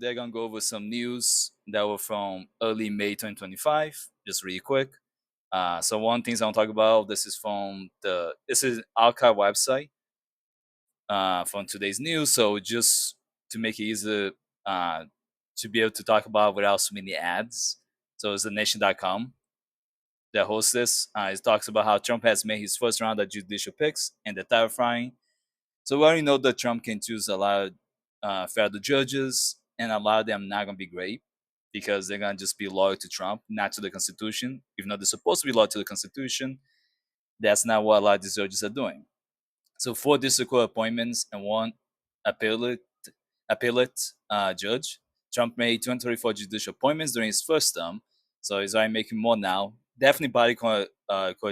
They're gonna go over some news that were from early May 2025, just really quick. So one things I want to talk about. This is archive website from today's news. So just to make it easier uh, to be able to talk about without so many ads. So it's the nation.com that hosts this. It talks about how Trump has made his first round of judicial picks and the terrifying. So we already know that Trump can choose a lot of federal judges, and a lot of them not gonna be great because they're gonna just be loyal to Trump, not to the Constitution. Even though they're supposed to be loyal to the Constitution, that's not what a lot of these judges are doing. So four district court appointments and one appellate judge. Trump made 234 judicial appointments during his first term, so he's already making more now. Definitely body court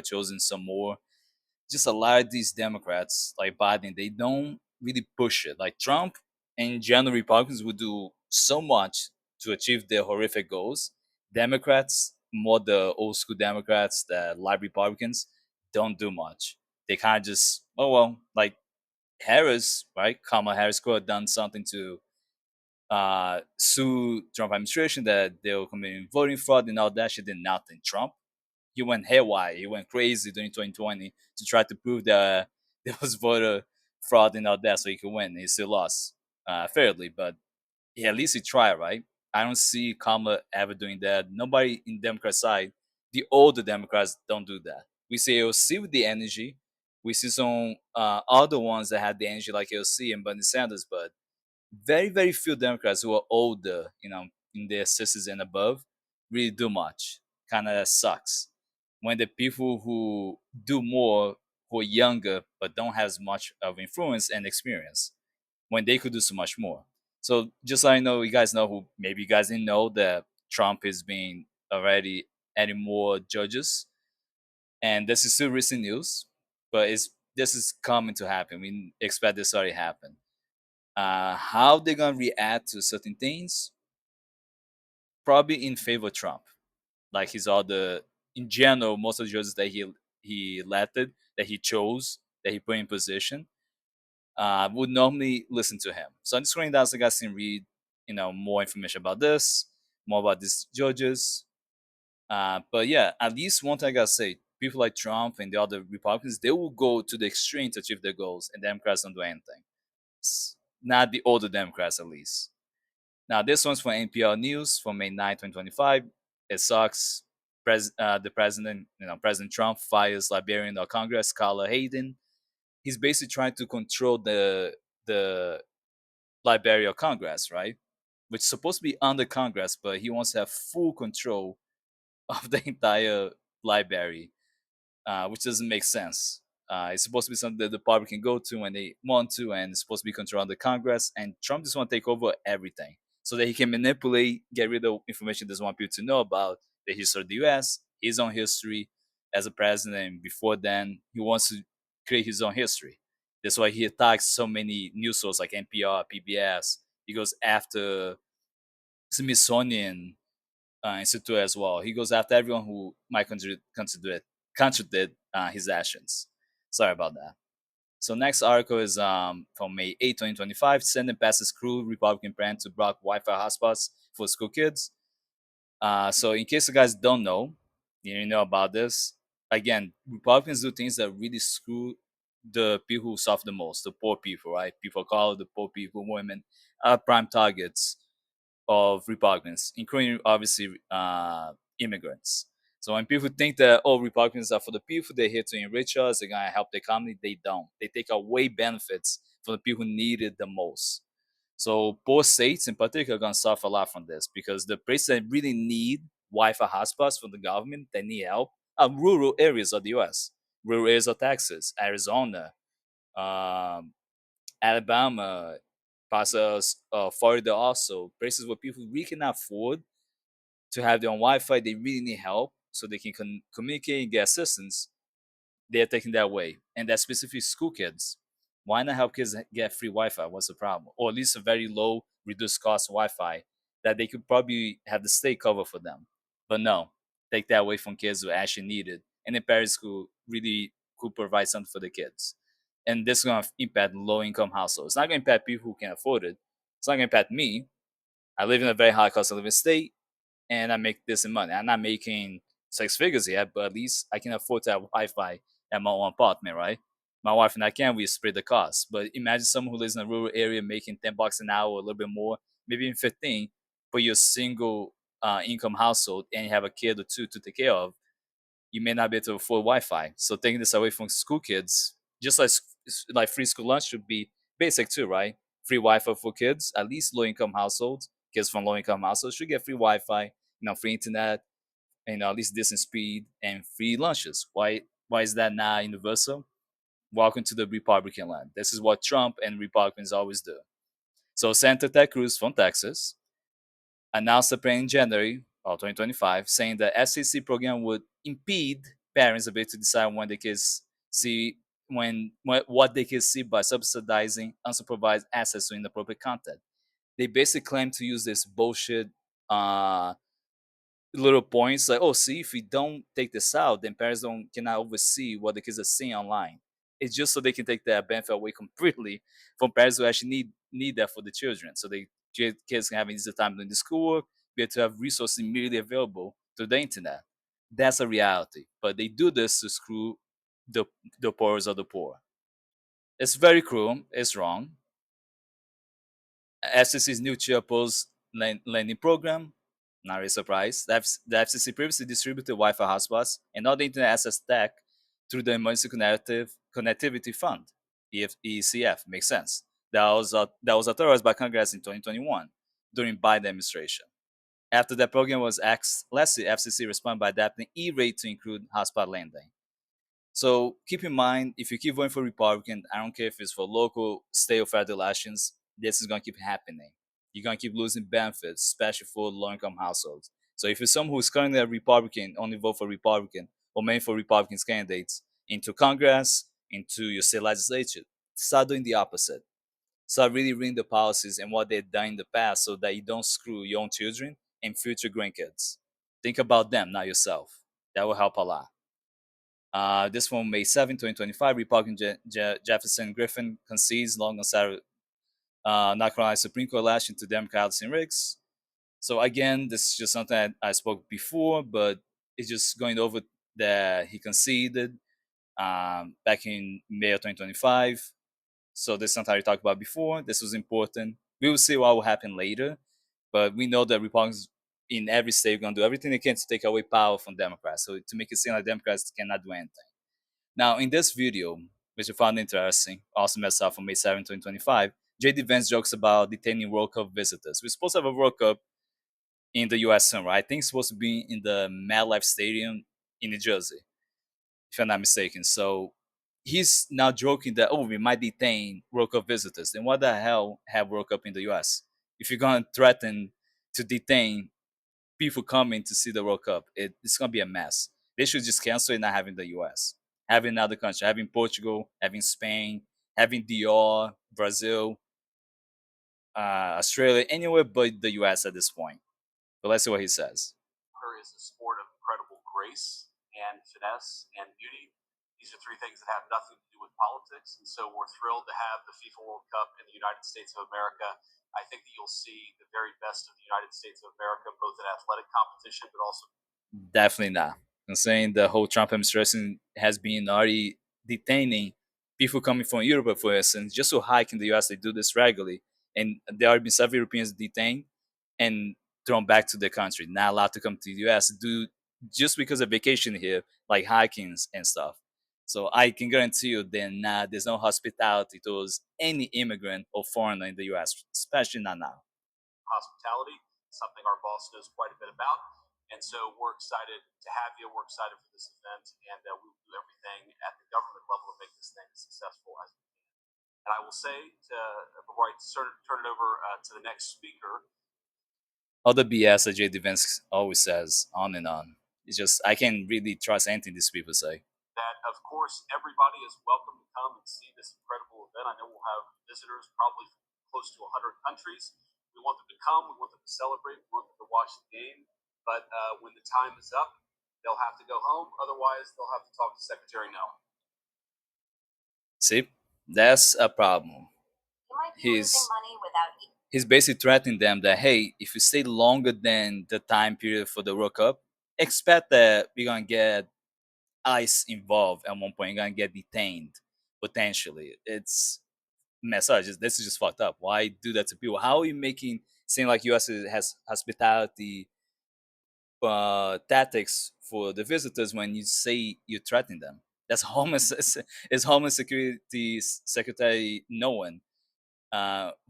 chosen some more. Just a lot of these Democrats, like Biden, they don't really push it. Like Trump and general Republicans would do so much to achieve their horrific goals. Democrats, more the old school Democrats, the live Republicans, don't do much. They kind of just, oh well, like Harris, right? Kamala Harris could have done something to sue Trump administration that they were committing voting fraud and all that. She did nothing. Trump, he went haywire. He went crazy during 2020 to try to prove that there was voter fraud and all that so he could win. He still lost fairly, but at least he tried, right? I don't see Kamala ever doing that. Nobody in Democrat side, the older Democrats don't do that. We see AOC with the energy. We see some other ones that had the energy like AOC and Bernie Sanders, but very, very few Democrats who are older, in their 60s and above, really do much. Kind of sucks. When the people who do more, who are younger but don't have as much of influence and experience, when they could do so much more. So just so I know, you guys know who maybe you guys didn't know that Trump is being already adding more judges, and this is still recent news, but it's this is coming to happen. We expect this already happen. How they're gonna react to certain things? Probably in favor of Trump. Like he's all the in general, most of the judges that he elected, that he chose, that he put in position, would normally listen to him. So I'm just scrolling down so you guys can read, more information about this, more about these judges. But yeah, at least one thing I gotta say, people like Trump and the other Republicans, they will go to the extreme to achieve their goals, and Democrats don't do anything. Not the older Democrats, at least. Now, this one's from NPR News from May 9, 2025. It sucks. The president, President Trump fires Librarian of Congress, Carla Hayden. He's basically trying to control the Library of Congress, right? Which is supposed to be under Congress, but he wants to have full control of the entire library, which doesn't make sense. It's supposed to be something that the public can go to when they want to, and it's supposed to be controlled the Congress. And Trump just want to take over everything so that he can manipulate, get rid of information he doesn't want people to know about the history of the U.S., his own history as a president. And before then, he wants to create his own history. That's why he attacks so many news sources like NPR, PBS. He goes after Smithsonian Institute as well. He goes after everyone who might contradict his actions. Sorry about that. So next article is from May 8, 2025. Senate passes cruel Republican plan to block Wi-Fi hotspots for school kids. So in case you guys don't know, you didn't know about this. Again, Republicans do things that really screw the people who suffer the most, the poor people, right? People of color, the poor people, women, are prime targets of Republicans, including obviously immigrants. So when people think that Republicans are for the people, they're here to enrich us, they're gonna help the economy, they don't. They take away benefits from the people who need it the most. So poor states in particular are gonna suffer a lot from this because the places that really need Wi-Fi hotspots from the government, that need help, are rural areas of the U.S., rural areas of Texas, Arizona, um, Alabama, parts of Florida also, places where people really can afford to have their own Wi-Fi. They really need help so they can communicate and get assistance. They're taking that way, and that's specifically school kids. Why not help kids get free Wi-Fi? What's the problem? Or at least a very low, reduced cost Wi-Fi that they could probably have the state cover for them. But no, take that away from kids who actually need it, and the parents who really could provide something for the kids. And this is going to impact low-income households. It's not going to impact people who can afford it. It's not going to impact me. I live in a very high cost of living state, and I make this in money. I'm not making six figures yet, but at least I can afford to have Wi-Fi at my own apartment, right? My wife and I can we split the cost. But imagine someone who lives in a rural area making $10 an hour, a little bit more, maybe even 15, but you're a single income household and you have a kid or two to take care of. You may not be able to afford Wi-Fi. So taking this away from school kids, just like free school lunch should be basic too, right? Free Wi-Fi for kids, at least low income households. Kids from low income households should get free Wi-Fi, free internet, and at least decent speed and free lunches. Why is that not universal? Welcome to the Republican land. This is what Trump and Republicans always do. So Senator Ted Cruz from Texas announced a plan in January of 2025 saying the FCC program would impede parents' ability to decide when the kids see when what they can see by subsidizing unsupervised access to inappropriate content. They basically claim to use this bullshit uh, little points like, oh, see, if we don't take this out, then parents don't cannot oversee what the kids are seeing online. It's just so they can take that benefit away completely from parents who actually need that for the children, so they kids can have easier time doing the schoolwork, be able to have resources immediately available through the internet. That's a reality, but they do this to screw the the poorest of the poor. It's very cruel. It's wrong. FCC's new chair opposed lending program. Not a surprise. The FCC previously distributed Wi-Fi hotspots and other internet access tech through the Emergency Connectivity Fund, ECF. Makes sense. That was authorized by Congress in 2021 during Biden administration. After that program was axed last year, FCC responded by adapting E-rate to include hotspot lending. So keep in mind, if you keep voting for Republican, I don't care if it's for local, state, or federal elections, this is going to keep happening. You're going to keep losing benefits, especially for low-income households. So if you're someone who's currently a Republican, only vote for Republican, or mainly for Republican candidates into Congress, into your state legislature, start doing the opposite. Start really reading the policies and what they've done in the past so that you don't screw your own children and future grandkids. Think about them, not yourself. That will help a lot. This one, May 7, 2025, Republican Jefferson Griffin concedes long alongside North Carolina Supreme Court election to Democrat Allison Riggs. So again, this is just something I spoke before, but it's just going over that he conceded back in May of 2025. So this is something I talked about before. This was important. We will see what will happen later, but we know that Republicans in every state are going to do everything they can to take away power from Democrats. So to make it seem like Democrats cannot do anything. Now, in this video, which I found interesting, also messed up from May 7, 2025, JD Vance jokes about detaining World Cup visitors. We're supposed to have a World Cup in the US soon, right? I think it's supposed to be in the MetLife Stadium in New Jersey, if I'm not mistaken. So he's now joking that, oh, we might detain World Cup visitors. Then what the hell have World Cup in the US? If you're going to threaten to detain people coming to see the World Cup, it's going to be a mess. They should just cancel it, not having the US. Having another country, having Portugal, having Spain, having DR, Brazil, Australia, anywhere but the US at this point. But let's see what he says. Soccer is a sport of incredible grace and finesse and beauty. These are three things that have nothing to do with politics. And so we're thrilled to have the FIFA World Cup in the United States of America. I think that you'll see the very best of the United States of America, both in athletic competition, but also. Definitely not. I'm saying the whole Trump administration has been already detaining people coming from Europe, for instance, just to hike in the US. They do this regularly. And there have been several Europeans detained and thrown back to their country, not allowed to come to the US, do just because of vacation here, like hikings and stuff. So I can guarantee you then there's no hospitality towards any immigrant or foreigner in the US, especially not now. Hospitality, something our boss knows quite a bit about. And so we're excited to have you. We're excited for this event, and we will do everything at the government level to make this thing as successful as we can. And I will say, before I turn it over to the next speaker, All the BS that JD Vance always says, on and on. It's just I can't really trust anything these people say. that, of course, everybody is welcome to come and see this incredible event. I know we'll have visitors probably from close to 100 countries. We want them to come. We want them to celebrate. We want them to watch the game. But when the time is up, they'll have to go home. Otherwise, they'll have to talk to Secretary Nell. See, that's a problem. He's He's basically threatening them that, hey, if you stay longer than the time period for the World Cup, expect that we're gonna get ICE involved at one point. You're gonna get detained potentially. It's mess up. This is just fucked up. Why do that to people? How are you making seem like US has hospitality tactics for the visitors when you say you threaten them? That's homeless. Is Homeland Security Secretary no one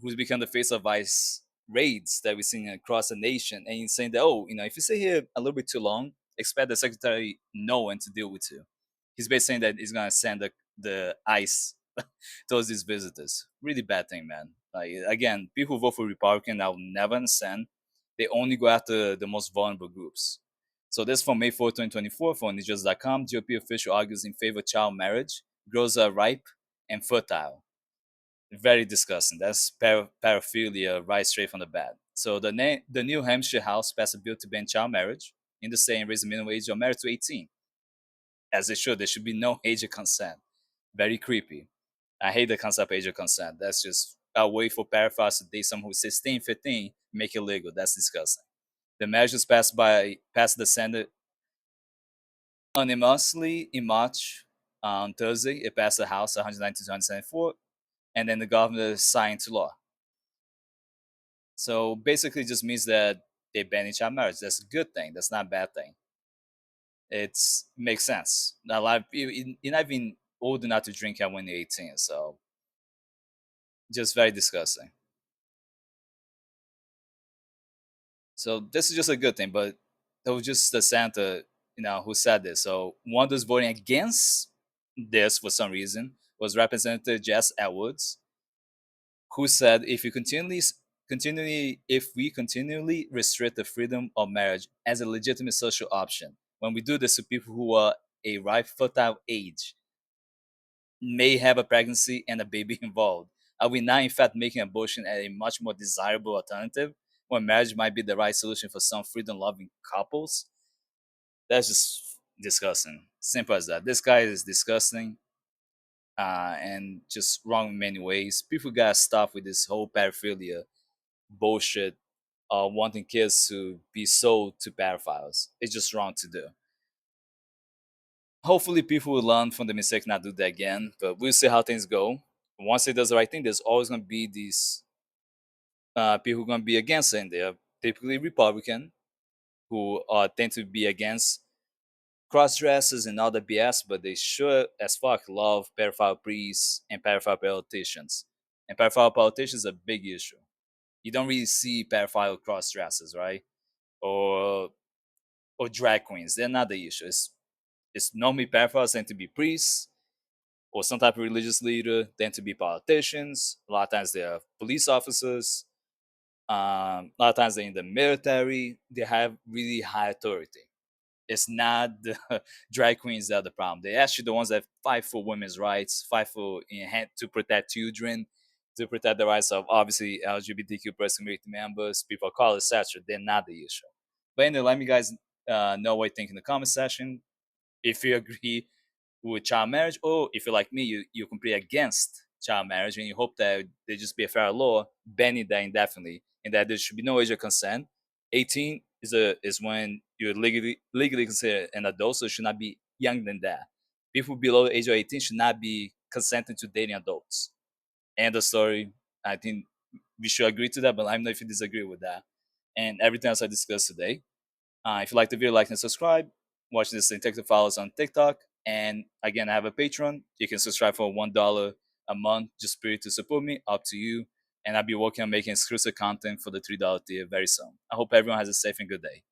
who's become the face of ICE raids that we're seeing across the nation, and he's saying that, oh, if you stay here a little bit too long, expect the Secretary no one to deal with you. He's basically saying that he's gonna send the ICE towards these visitors. Really bad thing, man. Like again, people who vote for Republican, I'll never understand. They only go after the most vulnerable groups. So this from May 4th, 2024 from NewsJust.com. GOP official argues in favor of child marriage. Girls are ripe and fertile. Very disgusting. That's paraphilia right straight from the bat. So the New Hampshire House passed a bill to ban child marriage in the state and raise the minimum age of marriage to 18. As they should. There should be no age of consent. Very creepy. I hate the concept of age of consent. That's just a way for pedophiles to date someone who's 16, 15, make it legal. That's disgusting. The measures passed the Senate unanimously in March on Thursday. It passed the House 190 to 174, and then the governor signed into law. So basically, it just means that they ban child marriage. That's a good thing. That's not a bad thing. It's makes sense. A lot of people, you're not even old enough to drink at when you're 18, so just very disgusting. So this is just a good thing, but that was just the Santa, who said this. So one that's voting against this for some reason was Representative Jess Edwards, who said if we continually restrict the freedom of marriage as a legitimate social option, when we do this to people who are a ripe fertile age, may have a pregnancy and a baby involved, are we not in fact making abortion a much more desirable alternative when marriage might be the right solution for some freedom loving couples? That's just disgusting. Simple as that. This guy is disgusting and just wrong in many ways. People gotta stop with this whole pedophilia bullshit, wanting kids to be sold to pedophiles. It's just wrong to do. Hopefully, people will learn from the mistake, not do that again. But we'll see how things go. Once it does the right thing, there's always going to be these people who are going to be against it. And they're typically Republican, who tend to be against cross dressers and all the BS, but they sure as fuck love pedophile priests and pedophile politicians. And pedophile politicians is a big issue. You don't really see pedophile cross dressers, right? Or drag queens. They're not the issue. It's normally pedophiles tend to be priests or some type of religious leader, tend to be politicians. A lot of times they're police officers. A lot of times they're in the military. They have really high authority. It's not the drag queens that are the problem. They're actually the ones that fight for women's rights, fight for to protect children, to protect the rights of obviously LGBTQ plus community members, people of color, etc. They're not the issue. But anyway, let me guys know what you think in the comment section. If you agree with child marriage, or if you're like me, you're completely against child marriage and you hope that there just be a fair law banning that indefinitely and that there should be no age of consent. 18 is when you're legally considered an adult, so it should not be younger than that. People below the age of 18 should not be consenting to dating adults. End of story. I think we should agree to that, but I don't know if you disagree with that. And everything else I discussed today. If you like the video, like and subscribe. Watch this and take the follows on TikTok. And again, I have a Patreon. You can subscribe for $1 a month, just pay to support me. Up to you. And I'll be working on making exclusive content for the $3 tier very soon. I hope everyone has a safe and good day.